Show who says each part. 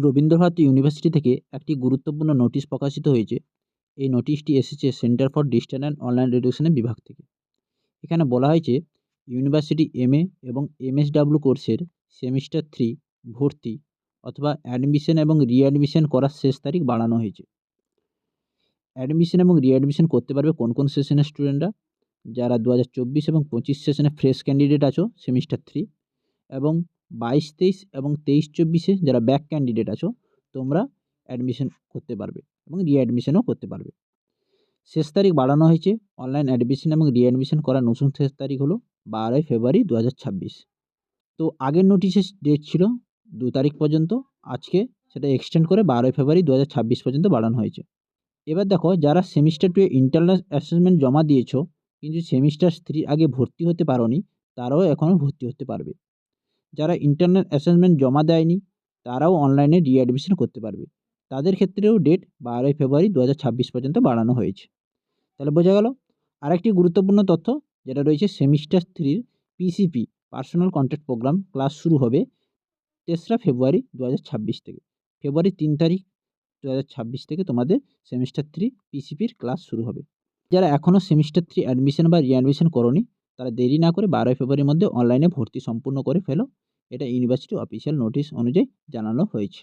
Speaker 1: Rabindra Bharati university থেকে একটি গুরুত্বপূর্ণ নোটিশ প্রকাশিত হয়েছে। এই নোটিশটি এসেছে centre for distance and online এডুকেশনের বিভাগ থেকে। এখানে বলা হয়েছে ইউনিভার্সিটি এমএ এবং এমএসডাব্লিউ কোর্সের সেমিস্টার 3 ভর্তি অথবা অ্যাডমিশন এবং রিঅ্যাডমিশন করার শেষ তারিখ বাড়ানো হয়েছে। অ্যাডমিশন এবং রিঅ্যাডমিশন করতে পারবে কোন কোন সেশনের স্টুডেন্টরা? যারা 2024 এবং 25 সেশনে ফ্রেশ ক্যান্ডিডেট আছো সেমিস্টার 3 এবং 22-23 এবং 23-24 যারা ব্যাক ক্যান্ডিডেট আছো তোমরা অ্যাডমিশন করতে পারবে এবং রিঅ্যাডমিশনও করতে পারবে। শেষ তারিখ বাড়ানো হয়েছে। অনলাইন অ্যাডমিশন এবং রিঅ্যাডমিশন করার নতুন শেষ তারিখ হলো 12 ফেব্রুয়ারি 2026। তো আগের নোটিশের ডেট ছিল 2 তারিখ পর্যন্ত, আজকে সেটা এক্সটেন্ড করে 12 ফেব্রুয়ারি 2026 পর্যন্ত বাড়ানো হয়েছে। এবার দেখো, যারা সেমিস্টার 2 এ ইন্টারনাল অ্যাসেসমেন্ট জমা দিয়েছো কিন্তু সেমিস্টার 3 আগে ভর্তি হতে পারোনি, তারাও এখনও ভর্তি হতে পারবে। যারা ইন্টারনাল অ্যাসেসমেন্ট জমা দেয়নি তারাও অনলাইনে রিঅ্যাডমিশন করতে পারবে। তাদের ক্ষেত্রেও ডেট 12 ফেব্রুয়ারি 2026 পর্যন্ত বাড়ানো হয়েছে। তাহলে বোঝা গেল। আরেকটি গুরুত্বপূর্ণ তথ্য যেটা রয়েছে, semester 3 PCP personal contact programme class শুরু হবে 3রা ফেব্রুয়ারি 2026 থেকে। ফেব্রুয়ারি 3 তারিখ 2026 থেকে তোমাদের সেমিস্টার 3 পিসিপির ক্লাস শুরু হবে। যারা এখনও সেমিস্টার 3 অ্যাডমিশন বা রিঅ্যাডমিশন করোনি তারা দেরি না করে 12 ফেব্রুয়ারির মধ্যে অনলাইনে ভর্তি সম্পূর্ণ করে ফেলো। এটা ইউনিভার্সিটি অফিসিয়াল নোটিশ অনুযায়ী জানানো হয়েছে।